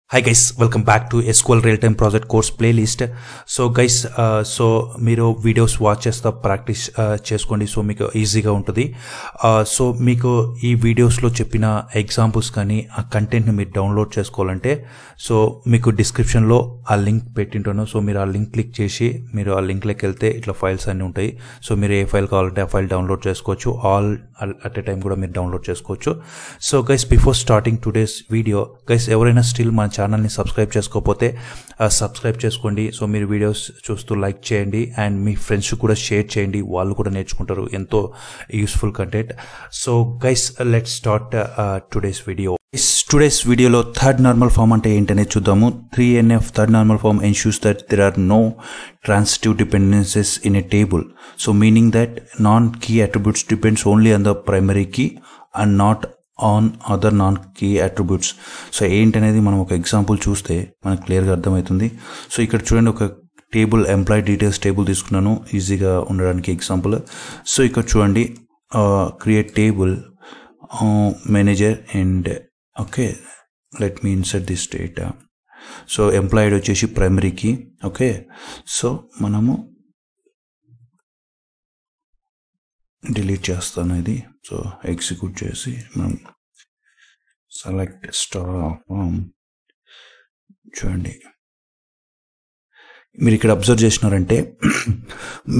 Hi guys, welcome back to SQL Real-Time Project course playlist. So guys, మీరు videos watch చేస్తా practice చేసుకోండి. So మీకు ఈజీగా ఉంటుంది. సో మీకు ఈ వీడియోస్లో చెప్పిన ఎగ్జాంపుల్స్ కానీ ఆ కంటెంట్ని మీరు డౌన్లోడ్ చేసుకోవాలంటే సో మీకు డిస్క్రిప్షన్లో ఆ లింక్ పెట్టింటాను. సో మీరు ఆ లింక్ క్లిక్ చేసి మీరు ఆ లింక్లోకి వెళ్తే ఇట్లా ఫైల్స్ అన్నీ ఉంటాయి. సో మీరు ఏ ఫైల్ కావాలంటే ఆ ఫైల్ డౌన్లోడ్ చేసుకోవచ్చు. ఆల్ అట్ ఏ టైం కూడా మీరు డౌన్లోడ్ చేసుకోవచ్చు. So guys, before starting today's video, guys ఎవరైనా స్టిల్ మన ఛానల్ని సబ్స్క్రైబ్ చేసుకోకపోతే సబ్స్క్రైబ్ చేసుకోండి. సో మీరు వీడియోస్ చూస్తూ లైక్ చేయండి అండ్ మీ ఫ్రెండ్స్ కూడా షేర్ చేయండి, వాళ్ళు కూడా నేర్చుకుంటారు ఎంతో useful content. So guys, let's start today's video. Today's వీడియోలో థర్డ్ నార్మల్ ఫామ్ అంటే ఏంటనేది చూద్దాము. 3NF third normal form ensures that there are no transitive dependencies in a table. So meaning that non-key attributes depends only on the primary key and not on other non key attributes. So ఏంటనేది మనం ఒక example చూస్తే మనకు క్లియర్గా అర్థమవుతుంది. So ఇక్కడ చూడండి, ఒక టేబుల్ ఎంప్లాయీ డీటెయిల్స్ టేబుల్ తీసుకున్నాను ఈజీగా ఉండడానికి ఎగ్జాంపుల్. సో ఇక్కడ చూడండి, create table manager and okay, let me insert this data. So employed వచ్చేసి ప్రైమరీ కీ. ఓకే, సో మనము డిలీట్ చేస్తాను ఇది. సో ఎగ్జిక్యూట్ చేసి మనం సెలెక్ట్ స్టార్ ఫామ్ చూడండి, మీరు ఇక్కడ అబ్జర్వ్ చేసినారంటే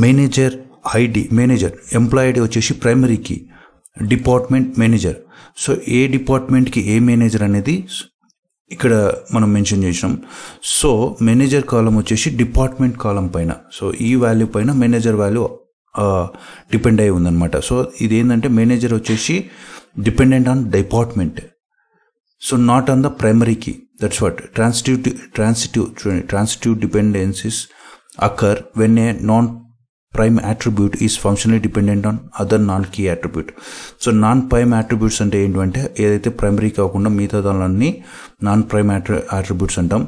manager ID, manager employee ID వచ్చేసి primary key, department manager. So ఏ డిపార్ట్మెంట్కి ఏ మేనేజర్ అనేది ఇక్కడ మనం మెన్షన్ చేసినాం. సో మేనేజర్ కాలం వచ్చేసి డిపార్ట్మెంట్ కాలం పైన, సో ఈ వాల్యూ పైన మేనేజర్ వాల్యూ డిపెండ్ అయి ఉందన్నమాట. సో ఇది ఏంటంటే మేనేజర్ వచ్చేసి dependent on department, so not on the primary key. That's what transitive dependencies occur when a non prime attribute is functionally dependent on other non key attribute. So non prime attributes అంటే ఏంటంటే ఏదైతే primary కాకుండా మిగతా దానిలన్నీ non prime attributes అంటాం.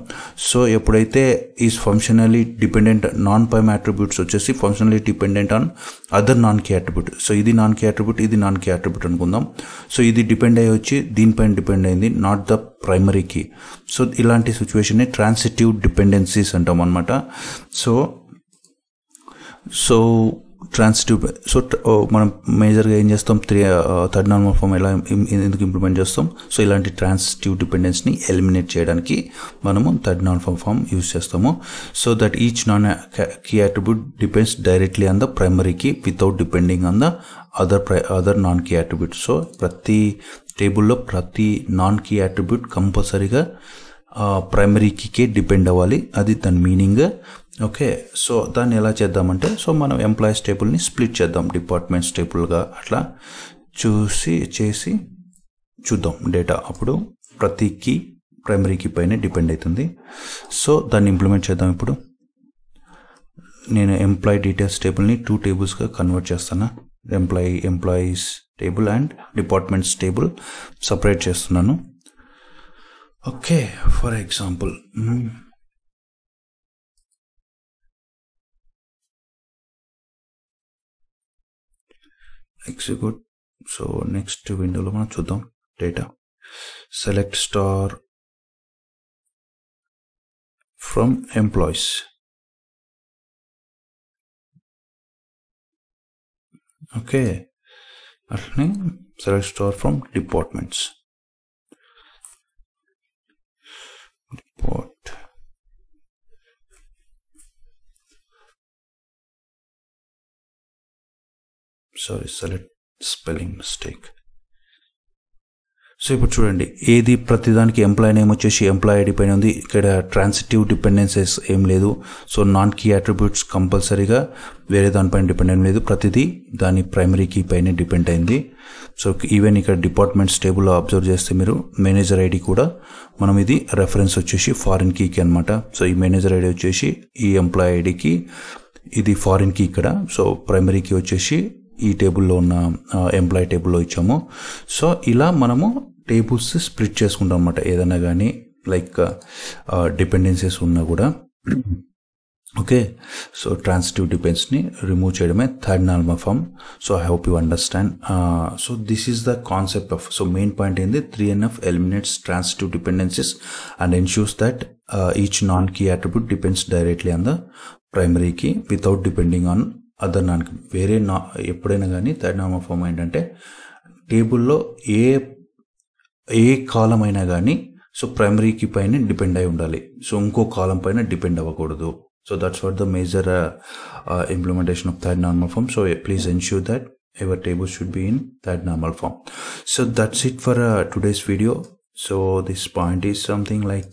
So ఎప్పుడైతే is functionally dependent, non prime attributes వచ్చేసి functionally dependent on other non key attribute. So ఇది నాన్ కీ అట్రిబ్యూట్, ఇది నాన్ కీ అట్రిబ్యూట్ అనుకుందాం. సో ఇది డిపెండ్ అయ్యి వచ్చి దీనిపైన డిపెండ్ అయింది, not the primary key. So ఇలాంటి సిచ్యువేషన్ని ట్రాన్సిటివ్ డిపెండెన్సీస్ అంటాం అనమాట. సో ట్రాన్సిటివ్, సో మనం మేజర్గా ఏం చేస్తాం, థర్డ్ నార్మల్ ఫామ్ ఎలా ఎందుకు ఇంప్లిమెంట్ చేస్తాం. సో ఇలాంటి ట్రాన్సిటివ్ డిపెండెన్స్ని ఎలిమినేట్ చేయడానికి మనము థర్డ్ నార్మల్ ఫామ్ యూజ్ చేస్తాము. So that each non key attribute depends directly on the primary key without depending on the other non key attribute. So ప్రతి టేబుల్లో ప్రతి నాన్ కీ అట్రిబ్యూట్ కంపల్సరీగా primary కీకే depend అవ్వాలి, అది దాని మీనింగ్. ఓకే, సో దాన్ని ఎలా చేద్దామంటే, సో మనం ఎంప్లాయీస్ టేబుల్ని స్ప్లిట్ చేద్దాం డిపార్ట్మెంట్స్ టేబుల్గా, అట్లా చేసి చూద్దాం డేటా. అప్పుడు ప్రతి కీ ప్రైమరీ కీ పైన డిపెండ్ అవుతుంది. సో దాన్ని ఇంప్లిమెంట్ చేద్దాం. ఇప్పుడు నేను ఎంప్లాయీ డీటెయిల్స్ టేబుల్ని 2 టేబుల్స్గా కన్వర్ట్ చేస్తాను. Employees table and departments table separate చేస్తున్నాను. Okay, for example execute. So next విండోలో మనం చూద్దాం data. Select star from employees. Okay, అట్లనే select star from departments. Select spelling mistake. So ఇప్పుడు చూడండి, ఏది ప్రతిదానికి ఎంప్లాయీ నేమ్ వచ్చేసి ఎంప్లాయీ ఐడి పైన ఉంది. ఇక్కడ ట్రాన్సిటివ్ డిపెండెన్సెస్ ఏం లేదు. సో నాన్ కీ అట్రిబ్యూట్స్ కంపల్సరీగా వేరే దానిపైన డిపెండ్ ఏం లేదు, ప్రతిదీ దాని ప్రైమరీ కీ పైన డిపెండ్ అయింది. సో ఈవెన్ ఇక్కడ డిపార్ట్మెంట్స్ టేబుల్లో అబ్జర్వ్ చేస్తే మీరు మేనేజర్ ఐడి కూడా మనం ఇది రెఫరెన్స్ వచ్చేసి ఫారిన్ కీకి అనమాట. సో ఈ మేనేజర్ ఐడి వచ్చేసి ఈ ఎంప్లాయీ ఐడికి, ఇది ఫారిన్ కీ ఇక్కడ. సో ప్రైమరీ కీ వచ్చేసి ఈ టేబుల్లో ఉన్న ఎంప్లాయీ టేబుల్లో ఇచ్చాము. సో ఇలా మనము టేబుల్స్ స్ప్లిట్ చేసుకుంటాం అన్నమాట. ఏదైనా కానీ లైక్ డిపెండెన్సీస్ ఉన్నా కూడా ఓకే, సో ట్రాన్సిటివ్ డిపెండ్స్ని రిమూవ్ చేయడమే third normal form. So I hope you understand. So this is the concept of, so main point ఏంది, 3NF eliminates transitive dependencies and ensures that each non key attribute depends directly on the primary key without depending on other non key. వేరే ఎప్పుడైనా కానీ third normal form ఏంటంటే టేబుల్లో ఏ కాలం అయినా కానీ so primary key పైన depend అయి ఉండాలి. సో ఇంకో కాలం పైన డిపెండ్ అవ్వకూడదు. So that's what the major implementation of third normal form. So please ensure that your table should be in third normal form. So that's it for today's video. So this point is something like,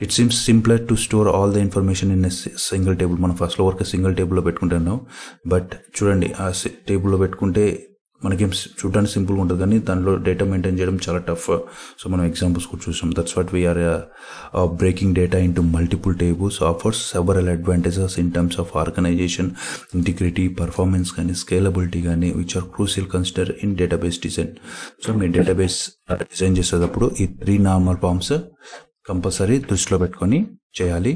it seems simpler to store all the information in a single table. మనం first లో work single టేబుల్లో పెట్టుకుంటున్నాం, but చూడండి ఆ టేబుల్లో పెట్టుకుంటే మనకేం చూడడానికి సింపుల్గా ఉంటుంది, కానీ దానిలో డేటా మెయింటైన్ చేయడం చాలా టఫ్. సో మనం ఎగ్జాంపుల్స్ కూడా చూసాం. That's what we are breaking data into multiple tables offers several advantages in terms of organisation, integrity, performance కానీ స్కేలబిలిటీ కానీ which are crucial consider in database design. So మీ database design చేసేటప్పుడు ఈ 3 normal forms compulsory దృష్టిలో పెట్టుకొని చేయాలి.